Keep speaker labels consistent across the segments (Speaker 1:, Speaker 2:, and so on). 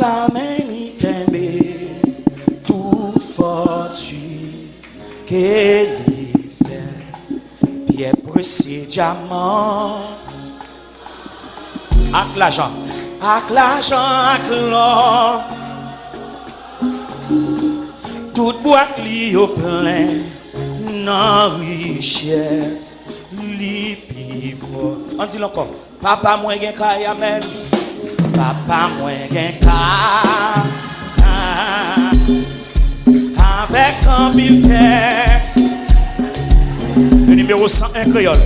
Speaker 1: la meni kembe, toute fortune qu'elle y fait, pierre précieux, diamant, avec l'argent, avec l'or, toute boîte li au plein, non richesse, li pivot. On dit encore, papa moi gen kay, amen. Papa moi gen kay, avec un bulletin. Le numéro 101 créole.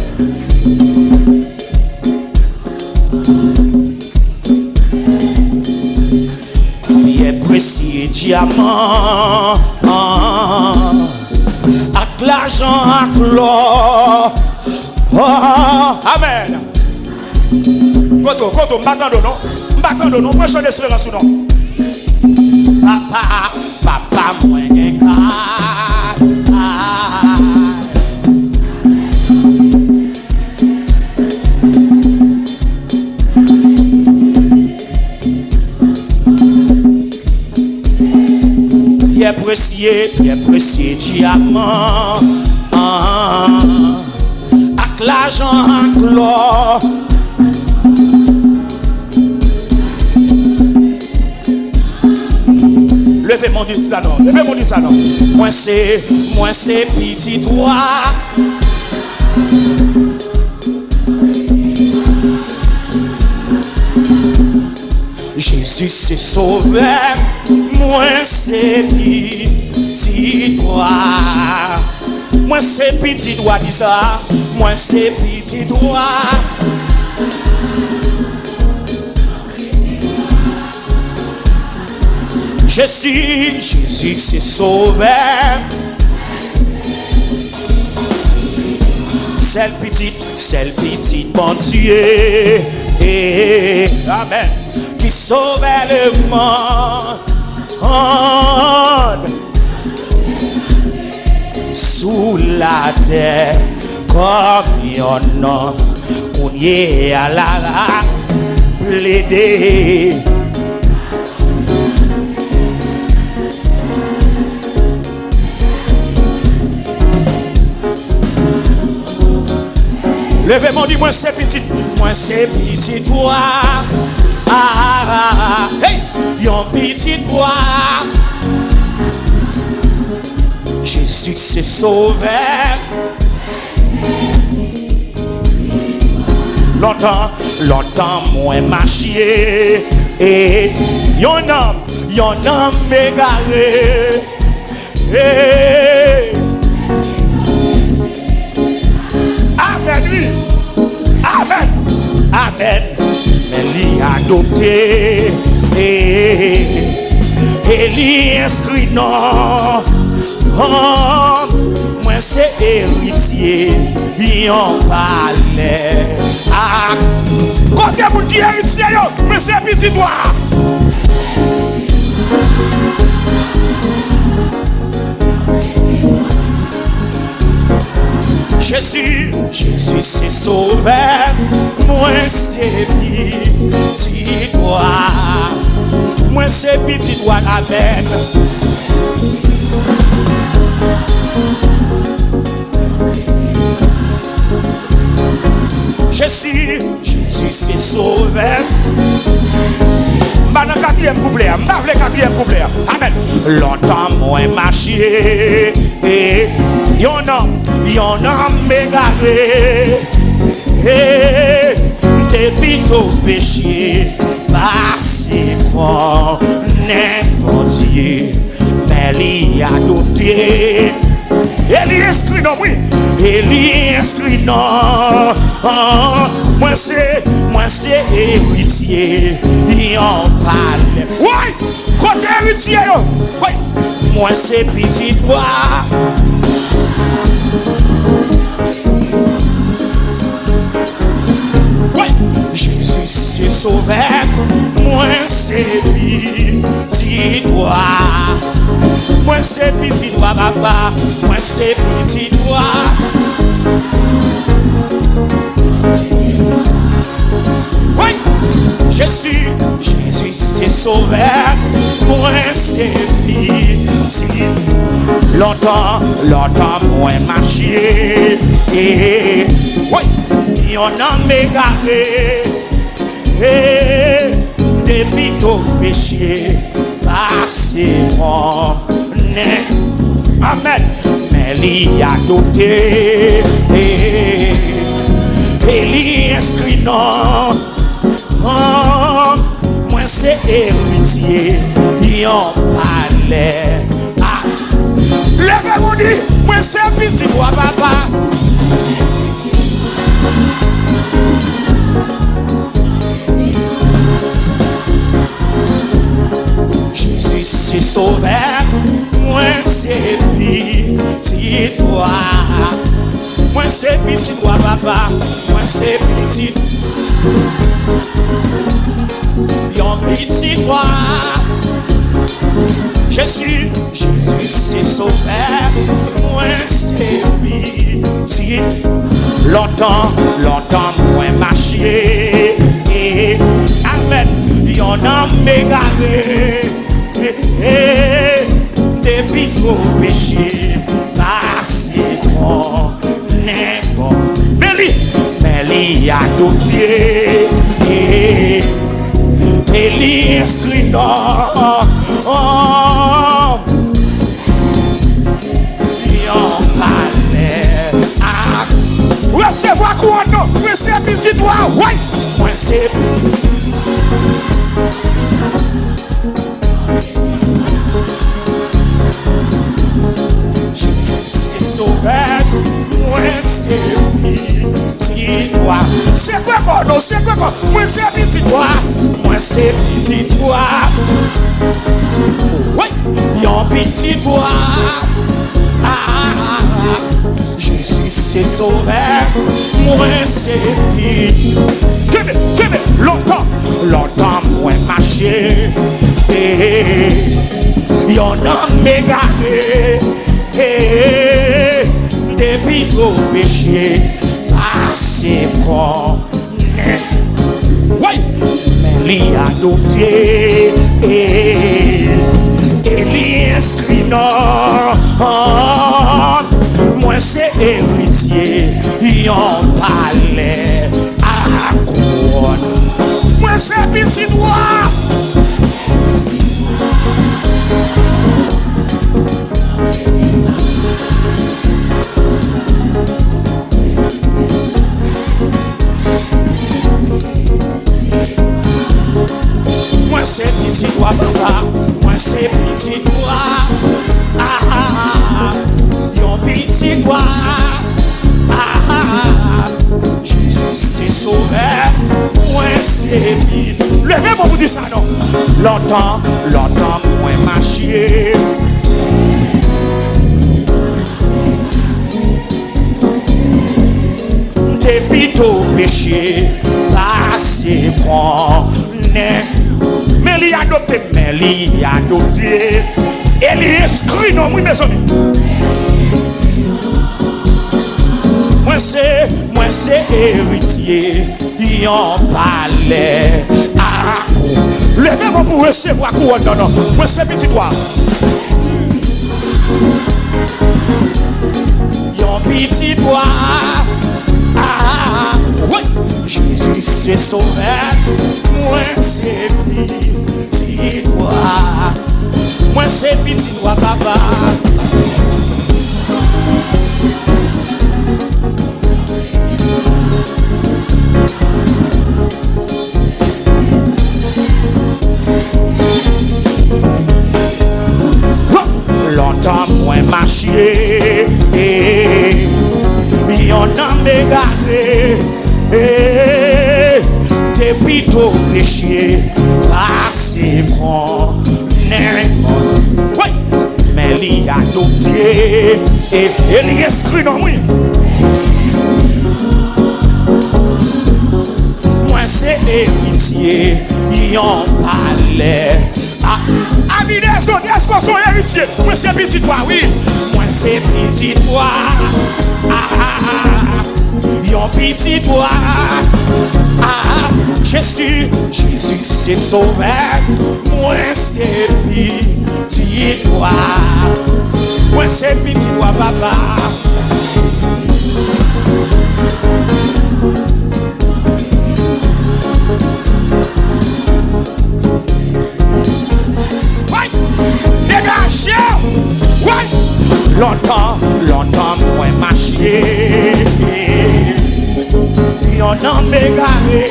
Speaker 1: Pierre précieux, diamant, avec l'argent, avec l'or. Oh, amen. Koto, m'attendons, non, moi je laisse le sous non. Papa, moi gen kay. Pierre précieux, diamant, avec l'argent, avec l'or. Levez-moi du salon, moi c'est petit toi. Jésus c'est sauveur, moi c'est petit toi. Moi c'est petit toi, dis ça, moi c'est petit toi. Jésus c'est sauveur. C'est le petit bon Dieu. Amen. Qui sauve le monde. Sous la terre, comme yon homme, on y est à la plaider. Levez-moi, dis moi c'est petit toi. Hey, yon petit toi. Jésus c'est sauveur. Longtemps moins marché. Et yon homme égaré. Hey. Amen, oui. Amen. Mais l'y adopté. Et l'y inscrit non. Moi c'est héritier. Yon palais. Côté moun qui héritier yo. Mais c'est petit doigt. Jésus c'est sauveur, moi c'est petit doigt, moi c'est petit doigt avec. Jésus c'est sauveur. Dans le quatrième couplet, amen. Longtemps moins marché, et yon homme égaré, et depuis tout péché, parce qu'on est mon Dieu, mais il a adopté. Elle est inscrit non, oui. Elle est inscrit non. Moi c'est héritier. Il en parle. Oui. Côté héritier. Oui. Moi c'est petit toi. Oui. Jésus c'est sauveur. Moi c'est petit toi. Moi c'est petit toi papa. Moi c'est petit toi. Oui. Jésus c'est sauveur, moi c'est petit. Longtemps, moi marché. Oui, y'en a m'égaré. Depuis ton péché, passé mon nez. Amen. Mais il a doté. Et il inscrit non. Moi c'est héritier. Y'en parlait. Levez-vous dit, moi c'est petit toi papa. Jésus c'est sauveur, moi c'est petit toi. Moi c'est petit toi papa, moi c'est petit. Yon petit toi. Jésus c'est sauveur, moi c'est petit. Longtemps, moi marché. Amen. Y'en a m'égaré. Depuis trop péché, passé trop n'est bon. Mais il a doté. Et l'inscrit non. Recevoir quoi non? Recevoir petit toi, oui. Moi c'est Jésus c'est sauveur, moi c'est petit toi. C'est quoi quoi non? C'est quoi quoi? Moi c'est petit toi, moi c'est petit toi. Oui, yon petit toi. Jésus c'est sauveur, moi c'est petit. Longtemps, moi marché. Y'en a m'égaré. Depuis trop péché, passé qu'on est. Oui, mais il a adopté. Et l'inscrit non. Moi c'est héritier, y'en parlait à couronne. Moi c'est petit droit. Moi c'est petit droit papa, moi c'est petit droit. Yon petit droit. Jésus c'est sauveur, moi c'est petit. Levez-moi vous dire ça non. Longtemps, moi marché. Depuis tout péché, passé prendre. Mais il a adopté, et il est inscrit dans mes amis. Moi c'est héritier, il en parlait à coup. Levez-moi pour recevoir quoi non non. Moi c'est petit doigt. Yon petit doigt. Oui, Jésus c'est sauveur, moi c'est petit doigt. Moi c'est petit doigt papa. Longtemps moi marché. Y'en a m'égaré. Depuis tout péché, passé mon nez. Oui, mais il a adopté. Et il est inscrit dans moi. Moi c'est héritier, il en parlait. Amis des autres, est-ce qu'on sont héritiers? Moi c'est petit toi, oui. Moi c'est petit toi. yon petit doigt. Ah, Jésus, Jésus c'est sauveur. Moi c'est petit doigt. Moi c'est petit doigt, papa. Dégagez! Ouais! Longtemps, moi marché. Y'en a m'égaré.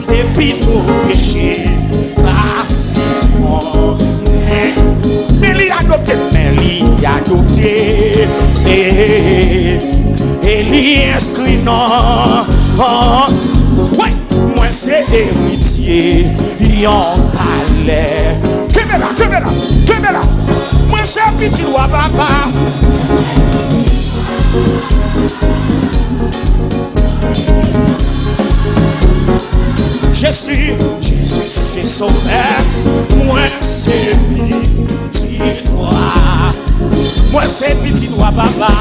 Speaker 1: Depuis tout péché, passez-moi. Mais il a adopté, et il inscrit non. Ouais! Moi c'est héritier, y'en palais. Que me là. Moi c'est petit roi papa. Jésus c'est sauveur. Moi c'est petit roi. Moi c'est petit roi papa.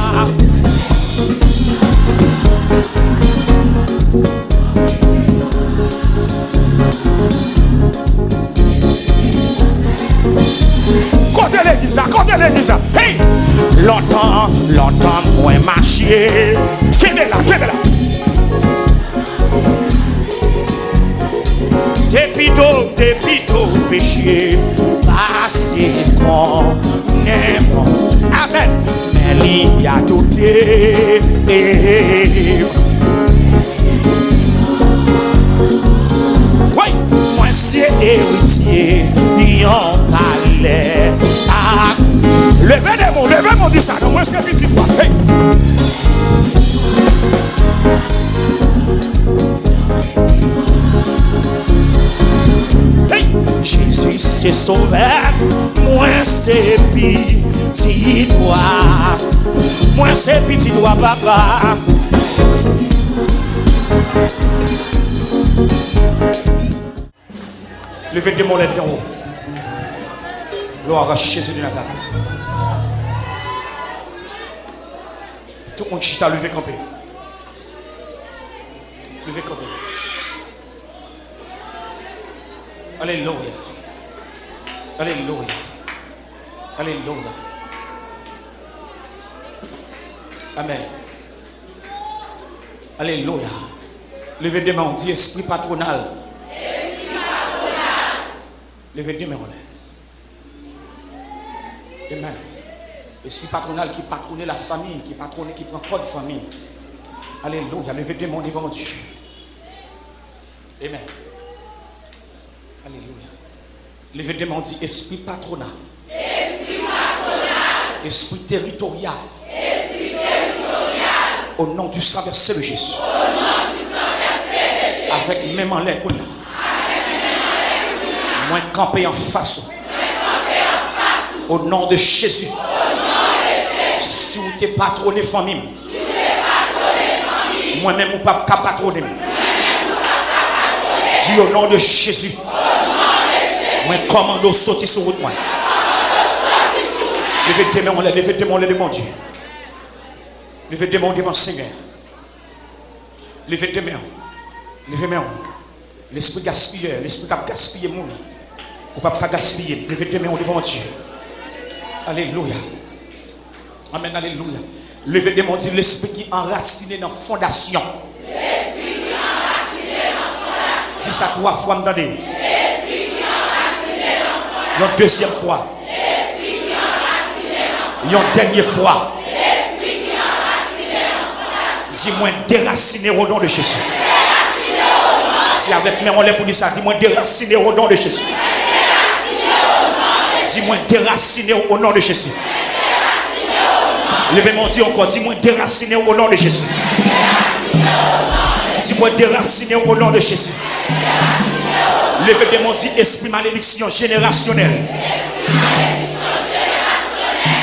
Speaker 1: Côté l'église, hey! Longtemps, moi marché. Qu'est-ce là? Depuis tout péché, passé qu'on est bon. Amen. Mais il y a douté. Oui, moi c'est héritier, y'en parlait. Ah, levez mon dit ça, non, moi c'est petit doigt. Hey. Hey. Jésus c'est sauveur, moi c'est petit doigt. Moi c'est petit doigt, papa. Levez des mollets en haut. Gloire à Jésus de Nazareth. Tout le monde chita, levez campé. Levez campé. Alléluia. Alléluia. Alléluia. Amen. Alléluia. Levez des mains, on dit esprit patronal. Levez deux mains en l'air. Deux mains. L'esprit patronal qui patronne la famille, qui patronne, qui prend code famille. Alléluia. Levez deux mains devant Dieu. Amen. Alléluia. Levez deux mains, on dit esprit patronal. Esprit patronal. Esprit territorial. Esprit territorial. Au nom du sang versé de Jésus. Au nom du sang versé de Jésus. Avec même en l'air qu'on a. Moi camper en face. Au nom de Jésus. Si vous êtes patronné famille. Moi-même ou pas patronné. Dis au nom de Jésus. Moi commando sortir sur route moi. Levez tes mains, levez tes mains devant Dieu. Levez tes mains devant le Seigneur. Levez tes mains. Levez tes mains. L'esprit gaspilleur, l'esprit qui a gaspillé mon. Ou pas gaspiller. Levez tes mains devant Dieu. Alléluia. Amen, alléluia. Levez tes mains, dit l'esprit qui est enraciné dans la fondation. L'esprit qui est enraciné dans la fondation. Dis ça 3 fois, m'entendez. L'esprit qui est enraciné dans la fondation. Une deuxième fois. L'esprit qui est enraciné dans la fondation. Une dernière fois. L'esprit qui est enraciné dans la fondation. Dis-moi déraciné au nom de Jésus. Si avec mes on l'a pour dire ça, dis-moi déraciné au nom de Jésus. Dis-moi déraciné au nom de Jésus. Levez-moi, dis encore, dis-moi déraciné au nom de Jésus. Dis-moi déraciné au nom de Jésus. Levez-moi, dis esprit malédiction générationnelle.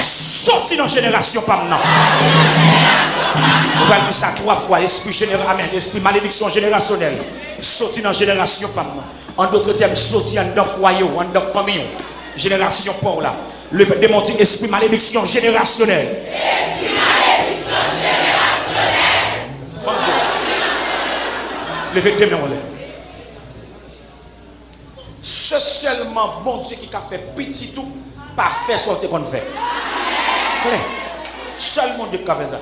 Speaker 1: Sorti dans la génération par maintenant. On va dire ça 3 fois. Esprit général, amen. Esprit malédiction générationnelle. Sorti dans la génération par maintenant. En d'autres termes, sorti dans le foyer, dans la famille. Génération pour là. Le fait de monter esprit malédiction générationnelle. Esprit malédiction générationnelle. Levez tes mains en l'air. C'est seulement bon Dieu qui a fait petit tout, parfait ce qu'on fait. Claire. Seulement Dieu qui a fait ça.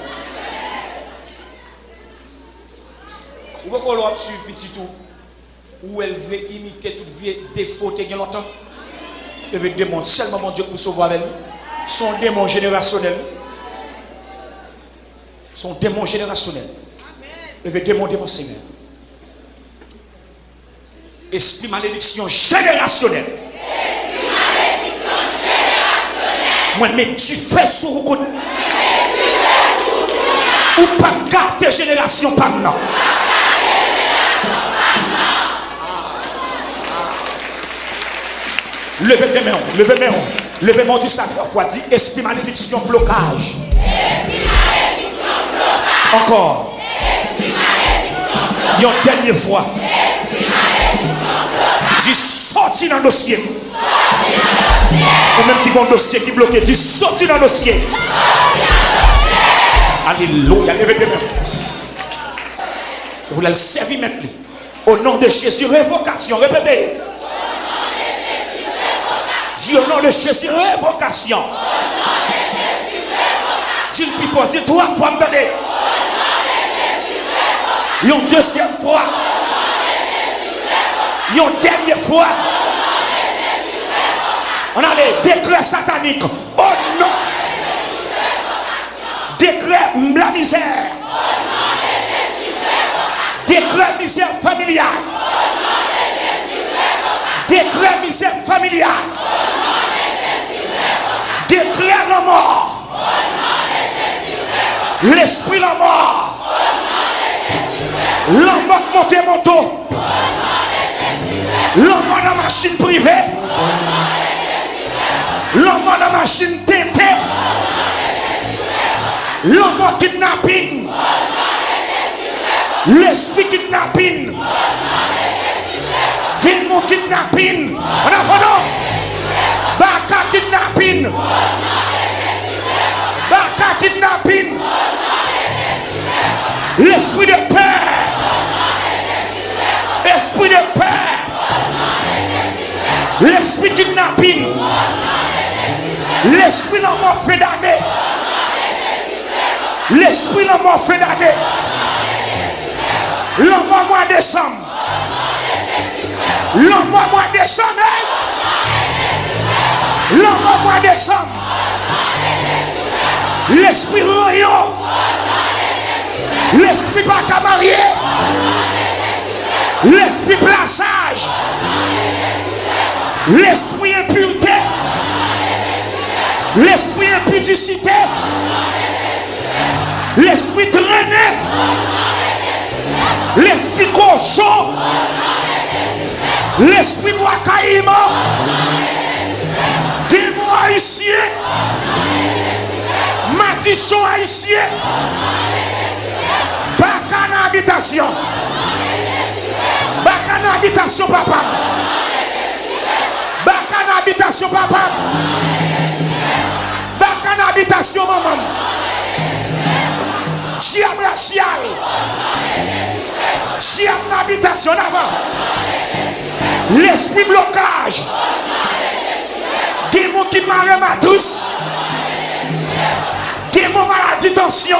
Speaker 1: Ou pas qu'on l'a suivi petit tout, où elle veut imiter tout vieux défaut il y a longtemps. Elle veut démontrer seulement mon Dieu pour sauver avec lui. Son démon générationnel. Son démon générationnel. Elle veut démontrer mon Seigneur. Esprit malédiction générationnelle.
Speaker 2: Esprit malédiction générationnelle.
Speaker 1: Moi, mais tu fais sur vous. Ou pas garder génération par non. Levez les mains, levez les mains. Levez mon Dieu ça 3 fois. Dit esprit malédiction blocage.
Speaker 2: Esprit malédiction blocage.
Speaker 1: Encore.
Speaker 2: Esprit malédiction blocage.
Speaker 1: Une dernière fois.
Speaker 2: Esprit malédiction blocage.
Speaker 1: Dis sorti dans le dossier.
Speaker 2: Sorti dans le dossier.
Speaker 1: Ou même qui ont un dossier qui est bloqué. Dis sorti dans le dossier.
Speaker 2: Sorti dans le dossier.
Speaker 1: Alléluia. Levez les mains. Vous allez le servir maintenant. Au nom de Jésus, révocation. Répétez. Dis au nom de Jésus, révocation. Dis le plus fort, dis 3 fois, me donner. Une deuxième fois. Une dernière fois. On a les décrets sataniques. Oh non. Décret la misère. Décret misère familiale. Décret misère familiale. Décret la mort. L'esprit la mort. L'homme monte moto. L'homme dans la machine privée. L'homme dans la machine tété. L'homme kidnapping. L'esprit kidnapping. Démon kidnapping. On a fait non. Baka kidnapping. Baka kidnapping. L'esprit de paix. Esprit de paix. L'esprit kidnapping. L'esprit de mort fait d'année. L'esprit de mort fait d'année. L'homme mois de décembre. L'homme mois de décembre. L'homme mois de décembre. L'esprit royaux. L'esprit pas qu'à marier. L'esprit plaçage. L'esprit impureté. L'esprit impudicité. L'esprit traîné. L'esprit cochon. L'esprit bois-caïma. Démon haïtien. Matichon haïtien. Bacana habitation. Bacana habitation papa. Bacana habitation papa. Bacana habitation maman. Diable racial. Diable habitation avant. L'esprit blocage. Démon qui marre matrice. Démon maladie tension.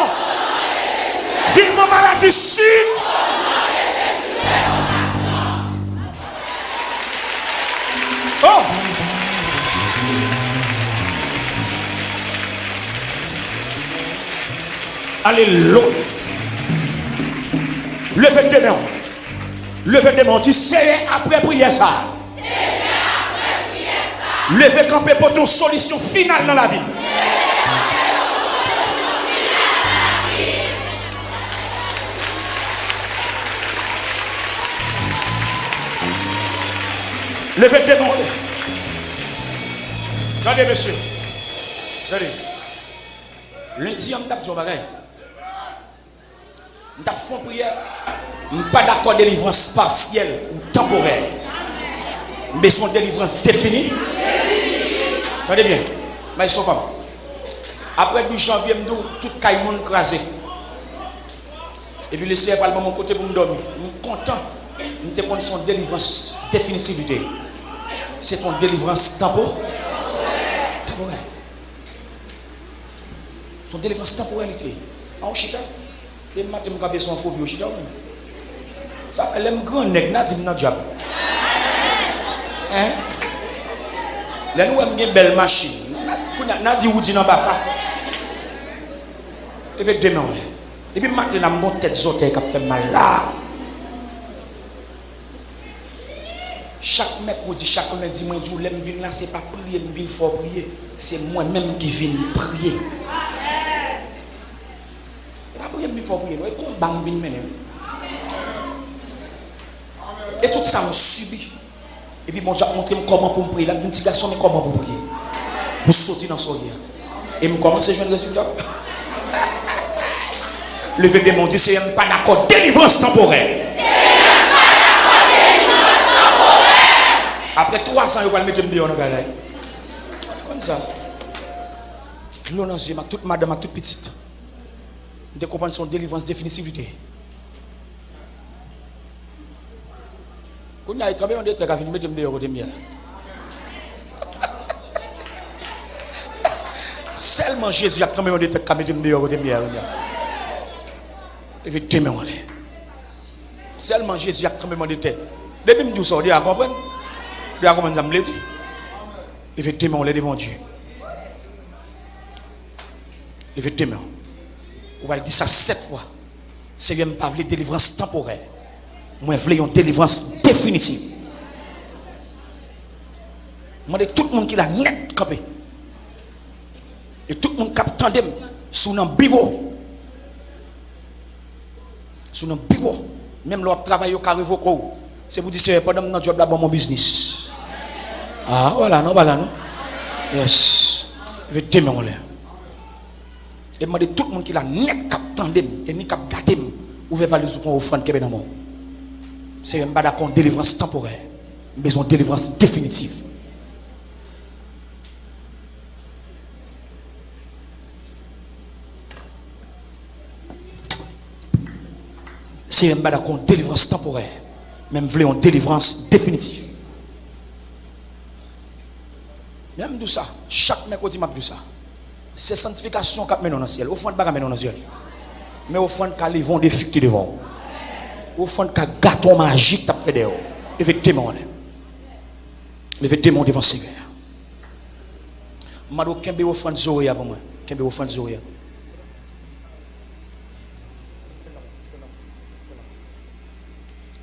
Speaker 1: Démon maladie sucre. Oh. Alléluia. Levez tes mains. Levez tes mains. Dis c'est après prière ça. Levez camper pour ton solution finale dans la vie. Levez tes mains. Regardez monsieur. Regardez. Lundi, on tape sur bagaille. On tape fond prière. On pas d'accord délivrance partielle ou temporaire. Mais son délivrance définie. Attendez bien. Mais ils sont pas. Après le 12 janvier, tout le monde crasé. Et puis le Seigneur parle de mon côté pour me dormir. Je compte longtemps, nous avons son délivrance définitivité. C'est ton délivrance temporaire. Son délivrance temporalité. En chita, les matins, je vais son phobie au chita. Ça fait l'homme grand nègre, n'a dit non job. Hein? Là, nous avons une belle machine. N'a dit où dit non baka. Et puis demain, et puis maintenant, mon tête zoté qui fait mal là. Chaque mercredi, chaque lundi, moi, je viens là, c'est pas prier, je viens fort prier. C'est moi-même qui viens prier. Et pas prier, je viens fort prier. Et combat, je viens mener. Et tout ça, on subit. Et puis, mon Dieu a montré comment pour prier. La petite garçon, mais comment pour prier. Pour sortir dans son lien. Et je commence à jouer le résultat. Levez des mains, c'est pas d'accord. Délivrance temporaire. Après 300 ans, vous allez mettre un dehors dans le gars. Comme ça. Je l'ai dans les yeux, toute madame, toute petite. De comprendre son délivrance définitivité. Quand il y a travaillé, on dit que vous allez mettre un dehors dans le gars. Seulement Jésus a travaillé, on dit que vous allez mettre un dehors dans le gars. Effectivement. Seulement Jésus a travaillé, on dit que depuis que vous allez comprendre. Effectivement, on est devant Dieu. Effectivement. On va dire ça 7 fois. Seigneur, je ne veux pas une délivrance temporaire. Moi, je veux une délivrance définitive. Moi, de tout le monde qui l'a net capé. Et tout le monde qui a tandem sous un bureau. Sous un bureau. Même leur travail au carré vocal. C'est pour dire, c'est pendant mon job là, mon business. Ah, voilà, non, voilà, non. Yes. Je vais témoigner. Et moi, de tout le monde qui l'a net cap tandem et ni cap gâté, ouvrez valeur sur mon offrande qui est dans mon. C'est un badakon délivrance temporaire, mais une délivrance définitive. C'est un badakon délivrance temporaire, même voulez une délivrance définitive. Même tout ça, chaque mercredi, je dis ça. C'est sanctification qui mène dans le ciel. Au fond, pas mène dans le ciel. Mais au fond, quand ils vont des fruits devant. Au fond, quand gâteau magique t'a fait dehors. Effectivement, effectivement devant le Seigneur. Je vais kembe au fond de Zoya pour moi. Kembe au fond de Zoya.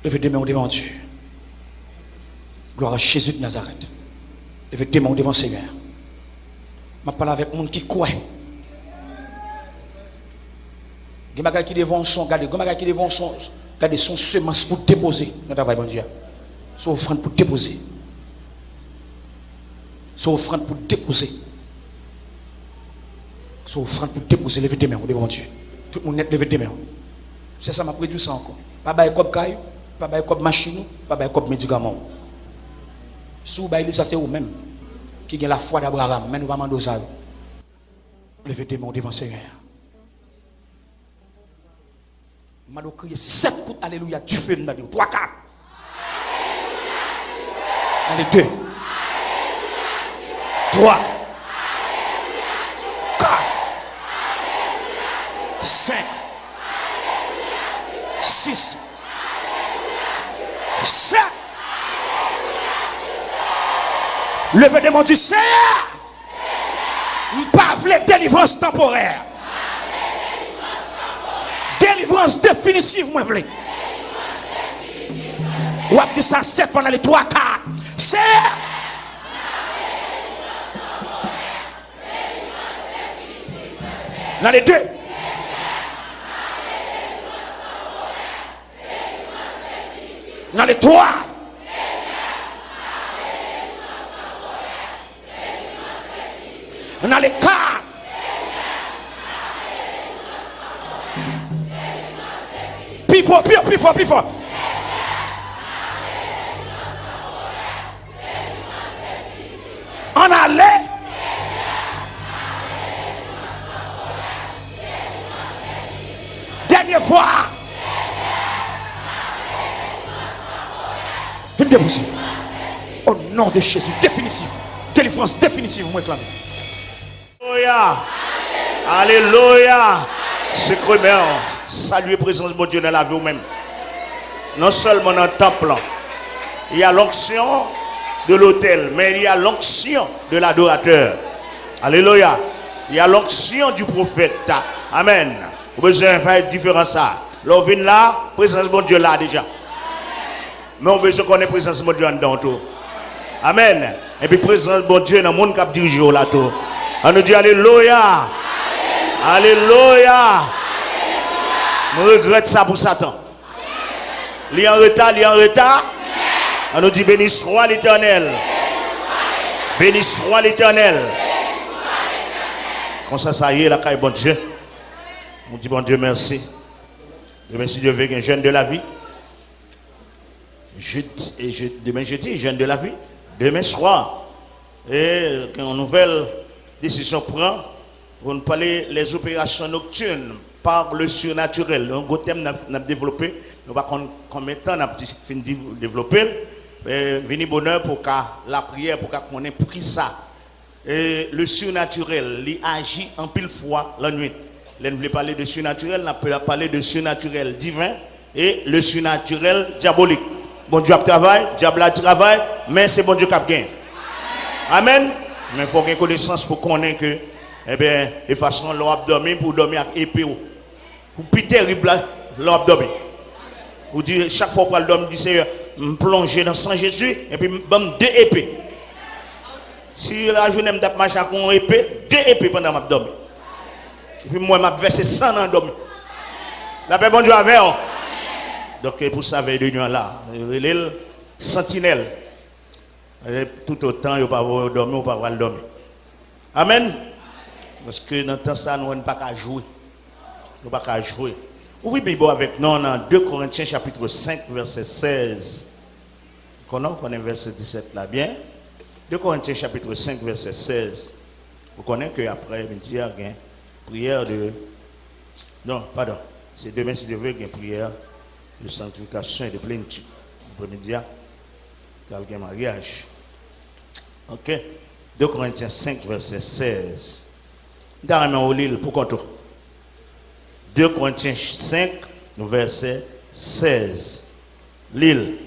Speaker 1: Effectivement devant Dieu. Gloire à Jésus de Nazareth. Effectivement devant le Seigneur. Je parle avec les gens qui croient. Les gens qui devant son, regardez, les gens qui devant son, regardez, son semence pour déposer dans le travail, bon Dieu. Son offrande pour déposer. Son offrande pour déposer. Son offrande pour déposer. Levez tes mains devant Dieu. Tout le monde net, levez tes mains. C'est ça, m'a prédit ça encore. Pas bail comme caillou, pas bail comme machine, pas bail comme médicament. Sous bail, ça c'est vous-même. Qui a la foi d'Abraham, mais nous ne pouvons pas demander. Levez tes mains devant le Seigneur. Je vais crier 7 coups, alléluia, du feu dans les 3, 4. Dans les 2. 3. 4. 5. 6. 7. Levez des mains du Seigneur. Je ne pas de délivrance temporaire. Délivrance définitive, moi, je veux. Ou à dire ça 7 fois dans les 3 4. Seigneur. Dans les 2. Dans les 3. Dans les 4. Plus fort, plus fort, plus fort. En aller. Dernière fois. Au nom de Jésus, définitive. Délivrance définitive, moi réclame.
Speaker 3: Alléluia. Alléluia. C'est que saluer présence de Dieu dans la vie ou même. Non seulement dans le temple, il y a l'onction de l'autel, mais il y a l'onction de l'adorateur. Alléluia. Il y a l'onction du prophète. Amen. Vous besoin de faire différence ça. L'on vient là, présence de Dieu là déjà. Mais on veut qu'on ait présence de Dieu dans tout. Amen. Et puis présence de Dieu dans le monde qui a dirigé là tout. On nous dit alléluia. Alléluia. Je regrette ça pour Satan. Il est en retard. On nous dit béni soit l'Éternel. Béni soit l'Éternel. Comme ça y est, la caille bon Dieu. On dit bon Dieu merci. Demain si Dieu veut qu'un jeune de la vie. Demain jeudi, jeune de la vie. Demain soir. Et une nouvelle décision prend. On parler les opérations nocturnes par le surnaturel. Un gros thème n'a développé. Nous va combien de temps n'a fini de développer. Venir bonheur pour la prière pour qu'on ait pour qui ça. Et le surnaturel, il agit en pile fois la nuit. Là, nous voulons parler de surnaturel, on peut parler de surnaturel divin et le surnaturel diabolique. Bon Dieu travaille, diable travaille, mais c'est bon Dieu qui a gagné. Amen. Mais il faut qu'il y ait connaissance pour connaître que, eh bien, de façon, l'on abdomen pour dormir avec épée. Ou plus terrible, l'on abdomen. Vous dites, chaque fois qu'on dormir, dit Seigneur, me plonger dans sang Jésus, et puis me deux épées. Si la journée me tape marcher avec une épée, deux épées pendant ma dormir. Et puis moi, je vais verser 100 dans le dormir. La paix, bon Dieu, avec vous. Donc, pour ça, veille de nuit là, il sentinelle. Tout autant, il ne peut pas dormir, il ne peut pas dormir. Amen. Parce que dans le temps, ça, nous n'avons pas qu'à jouer. Nous n'avons pas qu'à jouer. Ouvrez Bible avec nous dans 2 Corinthiens chapitre 5, verset 16. On connaît verset 17 là bien. 2 Corinthiens chapitre 5, verset 16. Vous connaissez qu'après, il y a une prière de... Non, pardon. C'est demain, si Dieu veut, il y a une prière de sanctification et de plénitude. Après-midi, il y a un mariage. Ok? 2 Corinthiens 5, verset 16. Dans le livre, pour qu'on 2 Corinthiens 5, verset 16. L'île.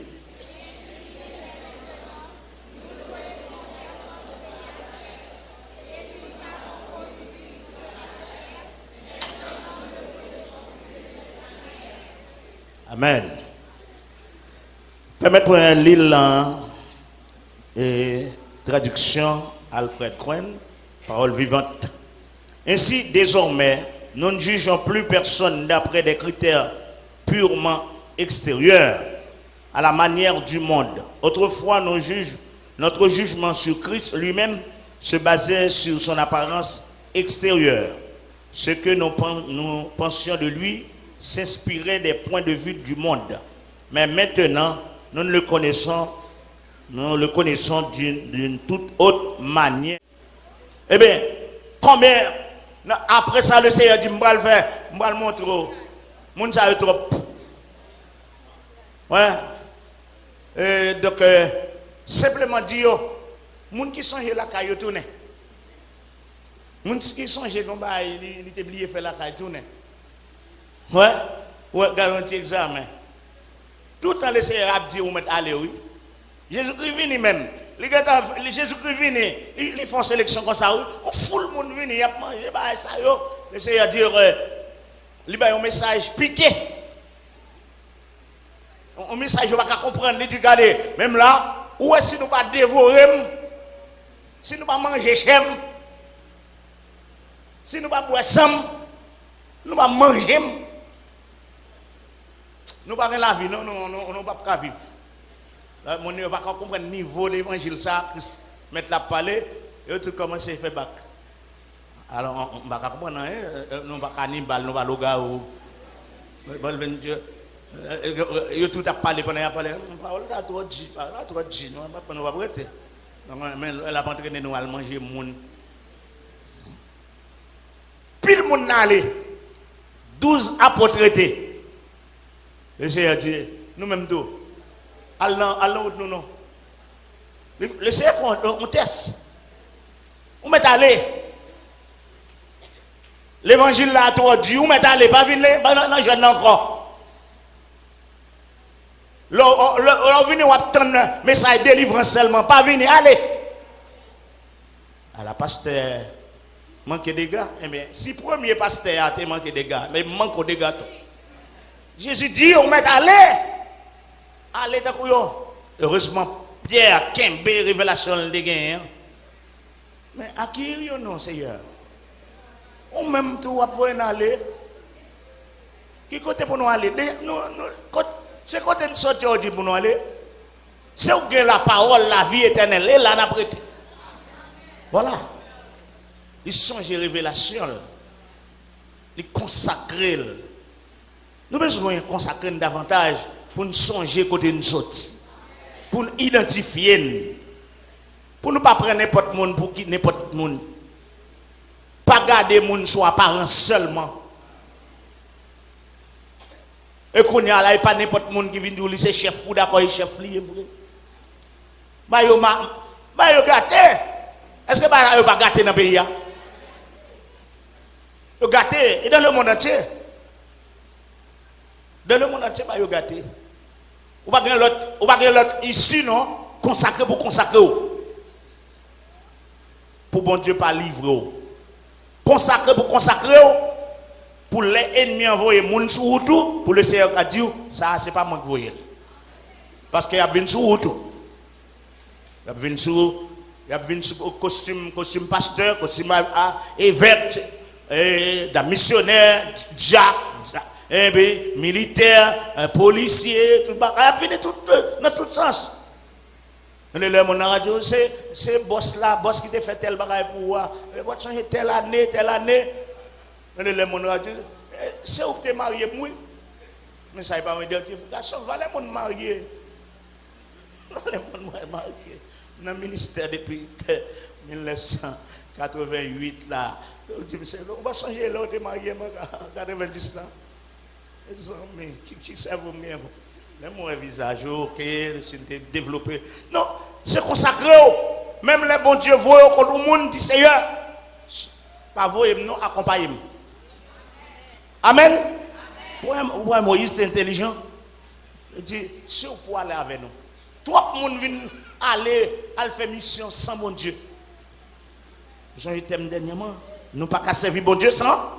Speaker 3: Amen. Permettez-moi de lire et traduction Alfred Cohen, parole vivante. Ainsi, désormais, nous ne jugeons plus personne d'après des critères purement extérieurs, à la manière du monde. Autrefois, notre jugement sur Christ lui-même se basait sur son apparence extérieure. Ce que nous pensions de lui s'inspirait des points de vue du monde. Mais maintenant, nous le connaissons d'une toute autre manière. Eh bien, combien, après ça, le Seigneur dit, je vais le montrer. Moun sa trop. Ouais. Donc, simplement dire, moun qui songe la caille tourne. Moun qui songe comme ça, il était oublié faire la caille tourne. Ouais, garanti examen. Tout le temps, le Seigneur a dit, vous mettez aller, oui. Jésus-Christ vient même. Jésus-Christ vient, ils font sélection comme ça, oui. On fout le monde vient, il y a mangé, ça, yo. Le Seigneur dit, il y a un message piqué. Un message, je ne vais pas comprendre. Il dit, regardez, même là, où est-ce que nous ne pas dévorer, si nous ne pas manger chem, si nous ne pas boire sam, nous ne pas manger. Nous ne pas la vie, nous ne pas vivre. Mon ne pas comprendre le niveau de l'évangile, ça, mettre la parler, et tout commencer à faire bac. Alors, on ne va pas comprendre, nous ne pas cannibal, nous ne pas loga ou. Yo tout a parlé pendant a parlé parole ça trop dit nous va pas prêter donc mais elle a pas entraîné nous à manger monde pile monde aller 12 apôtres traités le Seigneur dit nous même tout allons nous non Le CF, on teste. On met aller. L'évangile là, toi, Dieu, on met aller. Pas venir, non, je n'ai encore. L'on vient attendre message délivrance seulement. Pas venir, allez. À la pasteur, manque de gars. Eh bien, si premier pasteur a été manqué de gars, mais manque de gars. Jésus dit, on met aller. Allez, d'accord. Heureusement, Pierre, Kembe, révélation de gain. Mais à qui non, Seigneur? On même tout à pouvoir aller. Qui côté pour nous aller? C'est côté de sortir pour nous aller. C'est où la parole, la vie éternelle. Et là, on a prêté. Voilà. Ils sont des révélations. Ils consacrent. Nous besoin consacrer davantage pour nous songer côté nous sortir. Pour nous identifier. Pour ne pas prendre n'importe monde pour qui n'importe monde. Pas garder monde soit apparence seulement. Et qu'on y a là, pas n'importe monde qui vient de lui, c'est chef ou d'accord, il chef lié vrai. Bah yo gâté. Est-ce que bah yo pas gâté dans le pays? Yo gâté et dans le monde entier. Dans le monde entier, bah yo gâté. Ou pas l'autre issue non consacré pour consacrer. Pour bon Dieu pas livrer. Consacré pour consacrer. Pour les ennemis envoyer moun sous tout pour le Seigneur a dit ça c'est pas moi qui voyais. Parce qu'il y a venu sous tout. Il y a venu sous costume pasteur, costume évêque, d'un missionnaire, militaire, policier, tout ça. Il y a venu dans tout sens. Le monde radio c'est boss là, boss qui te fait tel bagage pour voir, va changer telle année. Le monde radio c'est où tu es marié moi. Mais ça n'est pas une identification, va les monde marié. Les monde marié. Dans le ministère depuis 1988 là, on va changer là, tu es marié en 90 là. Les hommes qui servent bien. Même mon visage, ok, c'est développé. Non, c'est consacré. Même les bons dieux voient que le monde dit Seigneur, pas vous, non, accompagnez-moi. Amen. Ouais, Moïse est intelligent. Il dit, si vous pouvez aller avec nous. Trop de monde vient aller faire mission sans bon Dieu. J'ai été dernièrement. Nous pas qu'à servir bon Dieu sans.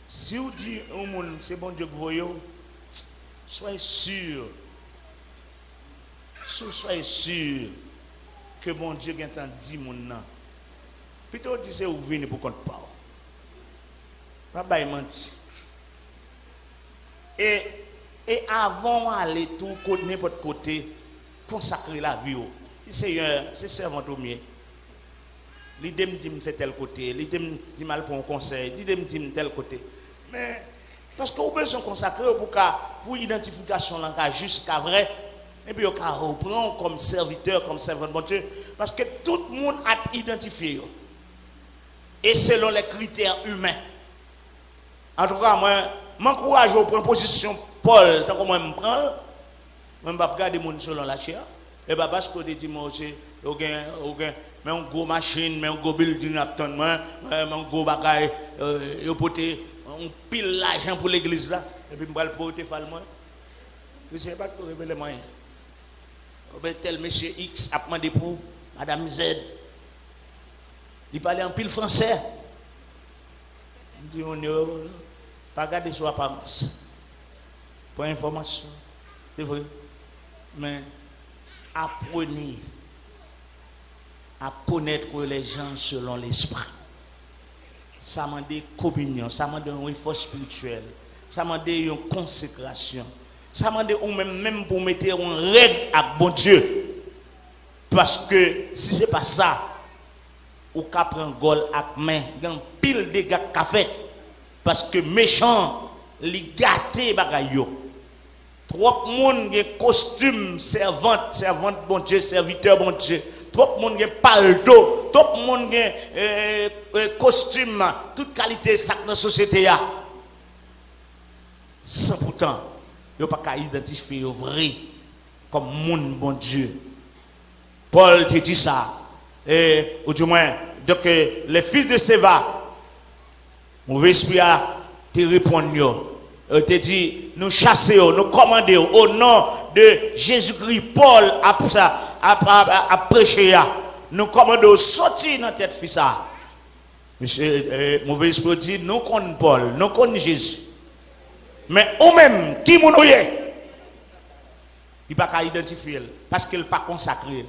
Speaker 3: Si vous dites au monde, c'est bon Dieu que vous voyez, soyez sûr. Soyez sûr que bon Dieu a entendu mon nom. Plutôt dit c'est vous venez pour compte pas. Pas menti. Et avant d'aller tout n'importe côté, consacrer la vie. Seigneur, c'est servant au mieux. L'idée me dit me faire tel côté, l'idée me dit mal pour un conseil, l'idée me dit tel côté. Mais parce que vous besoin consacrer pour identification là jusqu'à vrai et puis on reprend comme serviteur, comme servant de bon Dieu parce que tout le monde a identifié et selon les critères humains. En tout cas, moi, m'encourage à prendre position Paul, tant que moi me prends, je ne vais pas regarder les gens selon la chair. Et pas parce que je dis, moi aussi, mais un gros machine, mais un gros building, mais un gros bagaille, on pile l'argent pour l'église là, et puis je vais le porter facilement. Je ne sais pas que révéler moyen. Tel monsieur X a demandé pour Madame Z. Il parlait en pile français. Il dit, on ne pas garder sur apparence. Pour information. C'est vrai. Mais apprenez à connaître les gens selon l'esprit. Ça m'a dit communion, ça m'a dit un effort spirituel, ça m'a dit une consécration, ça m'a dit même pour mettre en règle à bon Dieu. Parce que si ce n'est pas ça, ou qu'à prendre gol à main, il y a un pile de gars qu'a fait. Parce que méchant, li gâté bagayo. Trop monde qui costume servante bon Dieu, serviteur bon Dieu. Trop monde qui palto, trop monde qui costume, toute qualité sac dans la société a. Sans pourtant, yo pas qu'à identifier vrai. comme mon bon Dieu. Paul te dit ça. Et, ou du moins, donc les fils de Séva, mauvais esprit a te répondu. Te dit, nous chasser, nous commander au nom de Jésus-Christ. Paul a prêché. Nous commandons sortir dans tête fils. Monsieur, mauvais esprit dit, nous connaissons Paul, nous connaissons Jésus. Mais ou même, qui nous est, il ne peut pas identifier parce qu'il n'est pas consacré.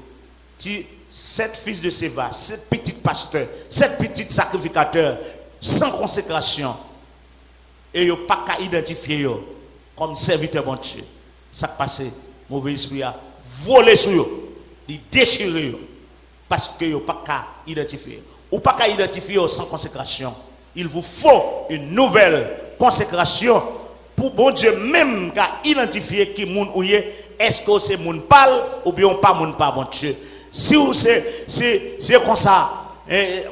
Speaker 3: Sept fils de Séva, 7 petits pasteurs, 7 petits sacrificateurs, sans consécration. Et ils n'ont pas qu'à identifier comme serviteur bon Dieu. Ça qui passe, mauvais esprit a volé sur eux, il déchire eux, parce qu'ils n'ont pas qu'à identifier. Ou pas qu'à identifier sans consécration. Il vous faut une nouvelle consécration pour bon Dieu même qu'à identifier qui moun ou yé, est-ce que c'est moun parle ou bien pas moun pas bon Dieu. Si vous c'est comme ça,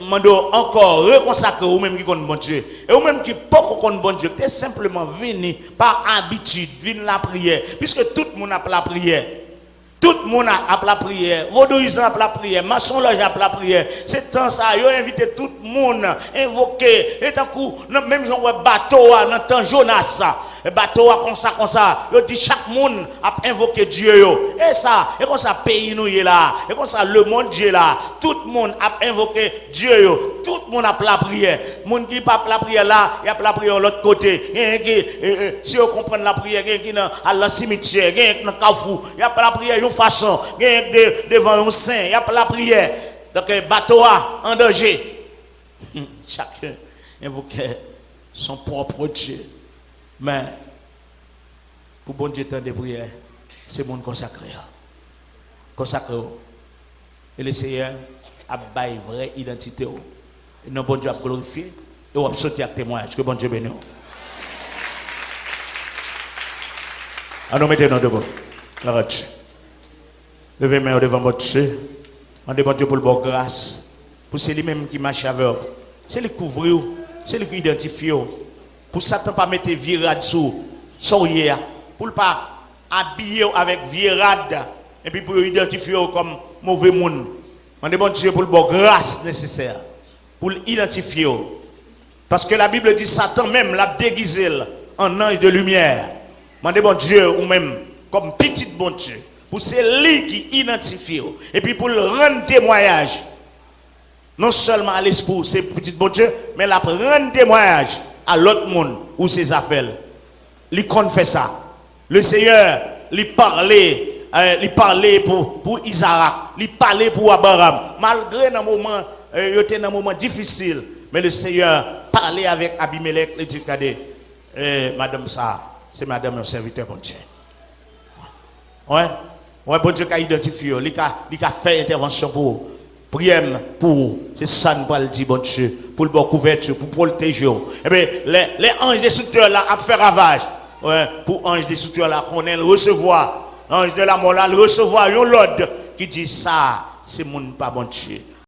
Speaker 3: mando encore reconsacrer ou même qui connaît bon Dieu et ou même qui pas connaît bon Dieu, t'es simplement venu par habitude, venu la prière, puisque tout le monde a la prière. Tout le monde a la prière, Vaudouisan a la prière, Maçon Loge a la prière. C'est temps ça, ils ont invité tout le monde, invoqué, et tant coup, même si on bateau dans temps Jonas, bateau comme ça, ils dit chaque monde a invoqué Dieu. Et ça, et comme ça, pays nous est là, et comme ça, le monde Dieu là, tout le monde a invoqué Dieu. Tout le monde a la prière. Monde qui pas la prière là, il a la prière de l'autre côté. Si on comprend la prière, il y a qui dans le cimetière, il y a qui dans le carrefour, il y a pas la prière de façon, il y a devant un saint, il y a pas la prière. Donc, bateau en danger. Chacun invoquait son propre Dieu. Mais, pour bon Dieu, temps de prière, c'est le monde consacré. Consacré. Et le Seigneur a baillé vraie identité. Et non, bon Dieu a glorifié. Et on a sauté avec témoignage. Que bon Dieu bénisse. Alors, nous mettons debout. Arrête. Levez main devant votre Dieu. Demandez bon Dieu pour le bon grâce. Pour c'est lui-même qui marche avec vous. C'est lui qui couvre. C'est lui qui identifie. Pour Satan pas mettre virade sur hier. Pour ne pas habiller avec virade. Et puis pour identifier comme mauvais monde. Demandez bon Dieu pour le bon grâce nécessaire. Pour l'identifier. Parce que la Bible dit Satan même l'a déguisé en ange de lumière. Demandez bon Dieu ou même comme petit bon Dieu. Pour c'est lui qui identifie. Et puis pour le rendre témoignage. Non seulement à l'esprit, c'est petit bon Dieu, mais la rendre témoignage à l'autre monde ou ses affaires. Il confesse ça. Le Seigneur, il parlait pour Isaac, il parlait pour Abraham. Malgré dans un moment difficile, mais le Seigneur parlait avec Abimelech, il dit madame ça, c'est madame un serviteur bon Dieu. Ouais, bon Dieu qui a identifié, il a fait intervention pour prière pour, c'est ça nous parle dit bon Dieu, pour le bon couverture, pour protéger. Eh bien, les anges destructeurs là a fait ravage. Ouais, pour ange destructeur là qu'on aille recevoir, ange de la mort là recevoir un l'ordre qui dit ça, c'est mon pas bon Dieu.